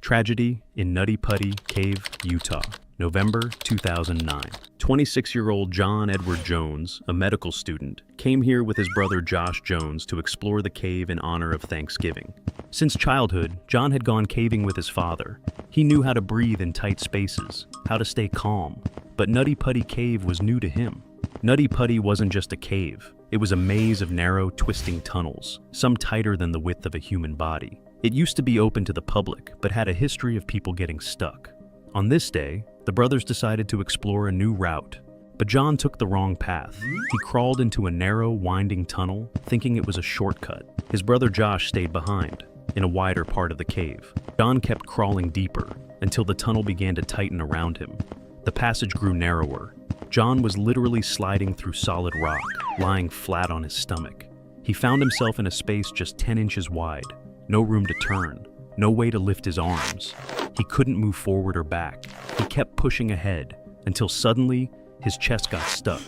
Tragedy in Nutty Putty Cave, Utah, November 2009. 26-year-old John Edward Jones, a medical student, came here with his brother Josh Jones to explore the cave in honor of Thanksgiving. Since childhood, John had gone caving with his father. He knew how to breathe in tight spaces, how to stay calm, but Nutty Putty Cave was new to him. Nutty Putty wasn't just a cave. It was a maze of narrow, twisting tunnels, some tighter than the width of a human body. It used to be open to the public, but had a history of people getting stuck. On this day, the brothers decided to explore a new route, but John took the wrong path. He crawled into a narrow, winding tunnel, thinking it was a shortcut. His brother Josh stayed behind, in a wider part of the cave. John kept crawling deeper, until the tunnel began to tighten around him. The passage grew narrower. John was literally sliding through solid rock, lying flat on his stomach. He found himself in a space just 10 inches wide. No room to turn, no way to lift his arms. He couldn't move forward or back. He kept pushing ahead, until suddenly, his chest got stuck.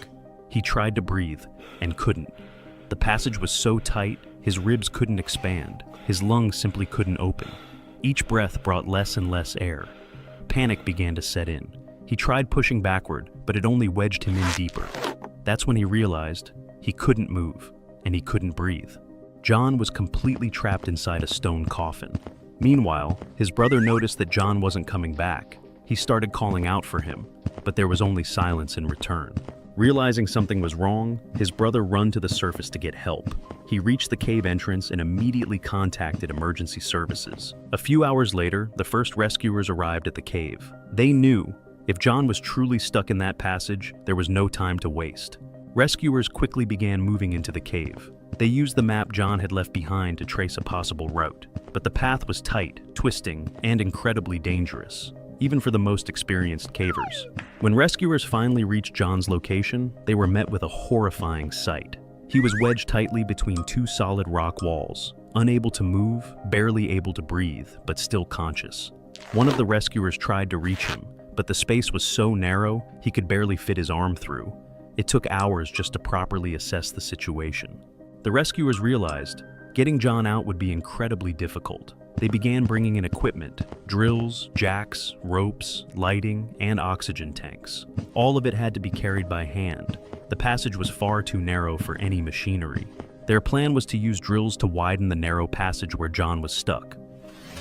He tried to breathe, and couldn't. The passage was so tight, his ribs couldn't expand. His lungs simply couldn't open. Each breath brought less and less air. Panic began to set in. He tried pushing backward, but it only wedged him in deeper. That's when he realized he couldn't move, and he couldn't breathe. John was completely trapped inside a stone coffin. Meanwhile, his brother noticed that John wasn't coming back. He started calling out for him, but there was only silence in return. Realizing something was wrong, his brother ran to the surface to get help. He reached the cave entrance and immediately contacted emergency services. A few hours later, the first rescuers arrived at the cave. They knew if John was truly stuck in that passage, there was no time to waste. Rescuers quickly began moving into the cave. They used the map John had left behind to trace a possible route, but the path was tight, twisting, and incredibly dangerous, even for the most experienced cavers. When rescuers finally reached John's location, they were met with a horrifying sight. He was wedged tightly between two solid rock walls, unable to move, barely able to breathe, but still conscious. One of the rescuers tried to reach him, but the space was so narrow, he could barely fit his arm through. It took hours just to properly assess the situation. The rescuers realized getting John out would be incredibly difficult. They began bringing in equipment: drills, jacks, ropes, lighting, and oxygen tanks. All of it had to be carried by hand. The passage was far too narrow for any machinery. Their plan was to use drills to widen the narrow passage where John was stuck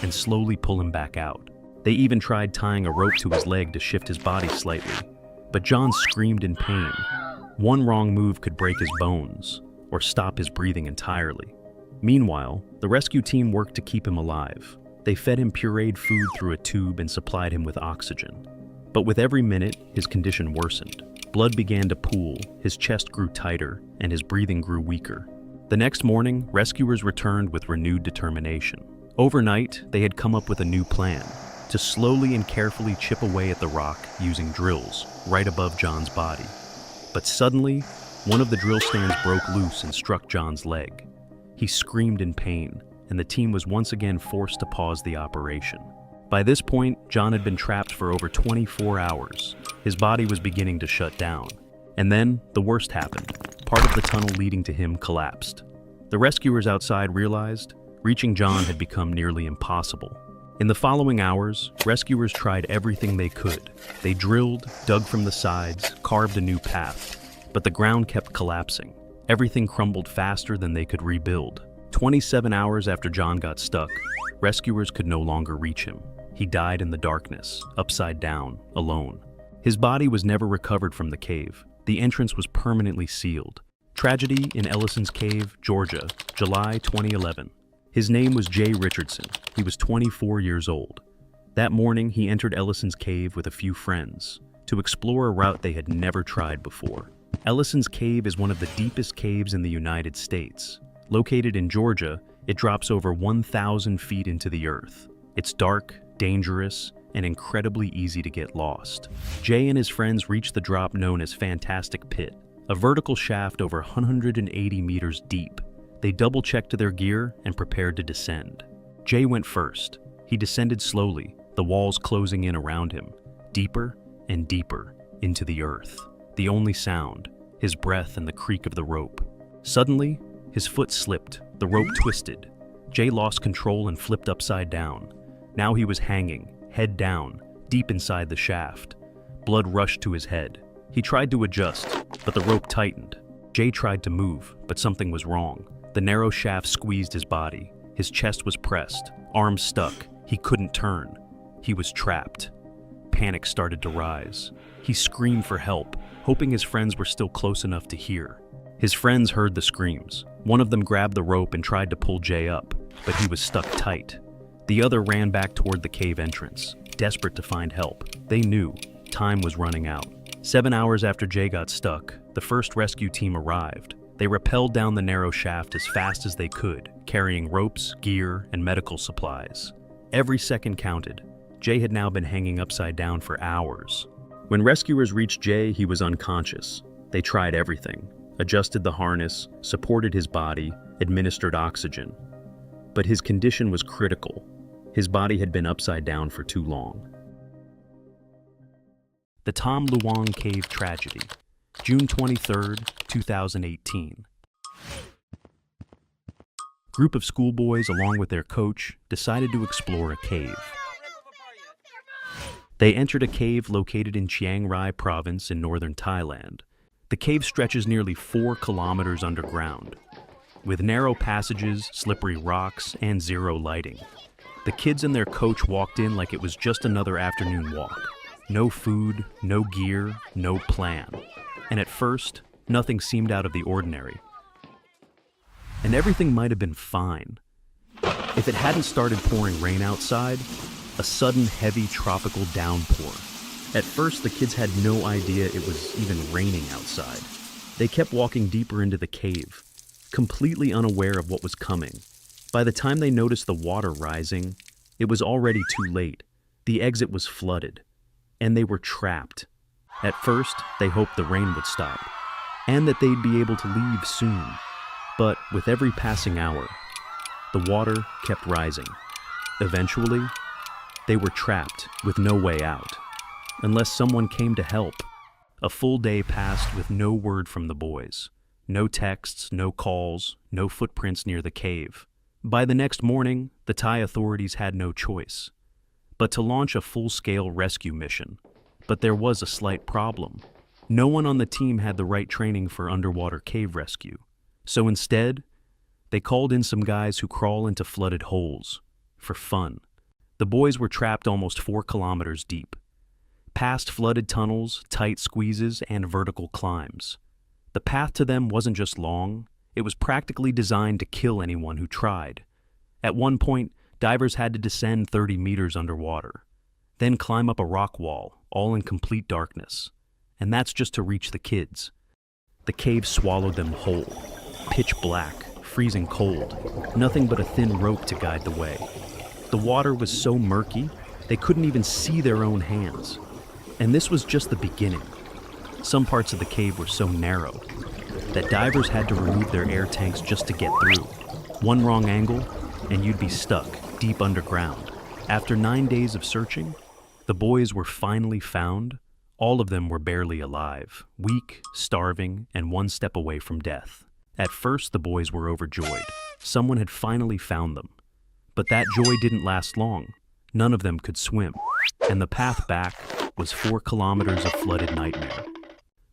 and slowly pull him back out. They even tried tying a rope to his leg to shift his body slightly, but John screamed in pain. One wrong move could break his bones or stop his breathing entirely. Meanwhile, the rescue team worked to keep him alive. They fed him pureed food through a tube and supplied him with oxygen. But with every minute, his condition worsened. Blood began to pool, his chest grew tighter, and his breathing grew weaker. The next morning, rescuers returned with renewed determination. Overnight, they had come up with a new plan: to slowly and carefully chip away at the rock using drills right above John's body. But suddenly, one of the drill stands broke loose and struck John's leg. He screamed in pain, and the team was once again forced to pause the operation. By this point, John had been trapped for over 24 hours. His body was beginning to shut down. And then, the worst happened. Part of the tunnel leading to him collapsed. The rescuers outside realized reaching John had become nearly impossible. In the following hours, rescuers tried everything they could. They drilled, dug from the sides, carved a new path. But the ground kept collapsing. Everything crumbled faster than they could rebuild. 27 hours after John got stuck, rescuers could no longer reach him. He died in the darkness, upside down, alone. His body was never recovered from the cave. The entrance was permanently sealed. Tragedy in Ellison's Cave, Georgia, July 2011. His name was Richardson. He was 24 years old. That morning, he entered Ellison's Cave with a few friends to explore a route they had never tried before. Ellison's Cave is one of the deepest caves in the United States. Located in Georgia, it drops over 1,000 feet into the earth. It's dark, dangerous, and incredibly easy to get lost. Jay and his friends reached the drop known as Fantastic Pit, a vertical shaft over 180 meters deep. They double-checked their gear and prepared to descend. Jay went first. He descended slowly, the walls closing in around him, deeper and deeper into the earth. The only sound, his breath and the creak of the rope. Suddenly, his foot slipped, the rope twisted. Jay lost control and flipped upside down. Now he was hanging, head down, deep inside the shaft. Blood rushed to his head. He tried to adjust, but the rope tightened. Jay tried to move, but something was wrong. The narrow shaft squeezed his body. His chest was pressed, arms stuck. He couldn't turn. He was trapped. Panic started to rise. He screamed for help, hoping his friends were still close enough to hear. His friends heard the screams. One of them grabbed the rope and tried to pull Jay up, but he was stuck tight. The other ran back toward the cave entrance, desperate to find help. They knew time was running out. 7 hours after Jay got stuck, the first rescue team arrived. They rappelled down the narrow shaft as fast as they could, carrying ropes, gear, and medical supplies. Every second counted. Jay had now been hanging upside down for hours. When rescuers reached Jay, he was unconscious. They tried everything, adjusted the harness, supported his body, administered oxygen. But his condition was critical. His body had been upside down for too long. The Tham Luang Cave Tragedy, June 23, 2018. Group of schoolboys, along with their coach, decided to explore a cave. They entered a cave located in Chiang Rai province in northern Thailand. The cave stretches nearly 4 kilometers underground, with narrow passages, slippery rocks, and zero lighting. The kids and their coach walked in like it was just another afternoon walk. No food, no gear, no plan. And at first, nothing seemed out of the ordinary. And everything might have been fine if it hadn't started pouring rain outside, a sudden heavy tropical downpour. At first, the kids had no idea it was even raining outside. They kept walking deeper into the cave, completely unaware of what was coming. By the time they noticed the water rising, it was already too late. The exit was flooded, and they were trapped. At first, they hoped the rain would stop, and that they'd be able to leave soon. But with every passing hour, the water kept rising. Eventually, they were trapped with no way out, unless someone came to help. A full day passed with no word from the boys. No texts, no calls, no footprints near the cave. By the next morning, the Thai authorities had no choice but to launch a full-scale rescue mission. But there was a slight problem. No one on the team had the right training for underwater cave rescue. So instead, they called in some guys who crawl into flooded holes for fun. The boys were trapped almost 4 kilometers deep, past flooded tunnels, tight squeezes, and vertical climbs. The path to them wasn't just long, it was practically designed to kill anyone who tried. At one point, divers had to descend 30 meters underwater, then climb up a rock wall, all in complete darkness. And that's just to reach the kids. The cave swallowed them whole, pitch black, freezing cold, nothing but a thin rope to guide the way. The water was so murky, they couldn't even see their own hands. And this was just the beginning. Some parts of the cave were so narrow that divers had to remove their air tanks just to get through. One wrong angle, and you'd be stuck deep underground. After 9 days of searching, the boys were finally found. All of them were barely alive, weak, starving, and one step away from death. At first, the boys were overjoyed. Someone had finally found them. But that joy didn't last long. None of them could swim, and the path back was 4 kilometers of flooded nightmare.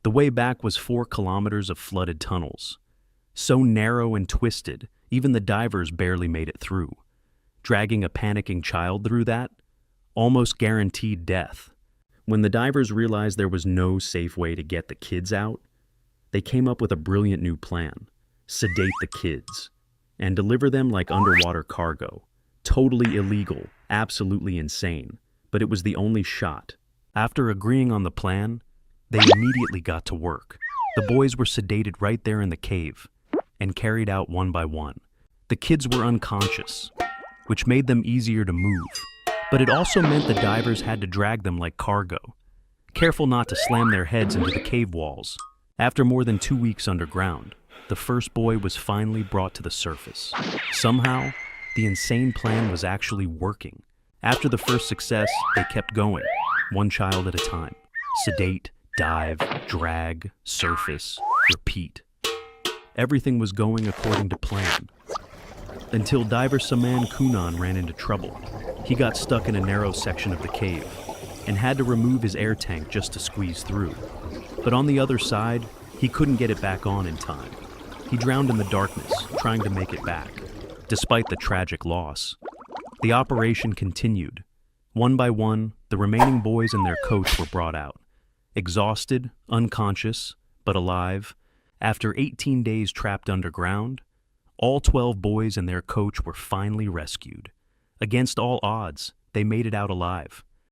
The way back was 4 kilometers of flooded tunnels, so narrow and twisted, even the divers barely made it through. Dragging a panicking child through that, almost guaranteed death. When the divers realized there was no safe way to get the kids out, they came up with a brilliant new plan: sedate the kids and deliver them like underwater cargo. Totally illegal, absolutely insane, but it was the only shot. After agreeing on the plan, they immediately got to work. The boys were sedated right there in the cave and carried out one by one. The kids were unconscious, which made them easier to move, but it also meant the divers had to drag them like cargo, careful not to slam their heads into the cave walls. After more than 2 weeks underground, the first boy was finally brought to the surface. Somehow, the insane plan was actually working. After the first success, they kept going, one child at a time. Sedate, dive, drag, surface, repeat. Everything was going according to plan, until diver Saman Kunan ran into trouble. He got stuck in a narrow section of the cave and had to remove his air tank just to squeeze through. But on the other side, he couldn't get it back on in time. He drowned in the darkness, trying to make it back, despite the tragic loss. The operation continued. One by one, the remaining boys and their coach were brought out. Exhausted, unconscious, but alive, after 18 days trapped underground, all 12 boys and their coach were finally rescued. Against all odds, they made it out alive.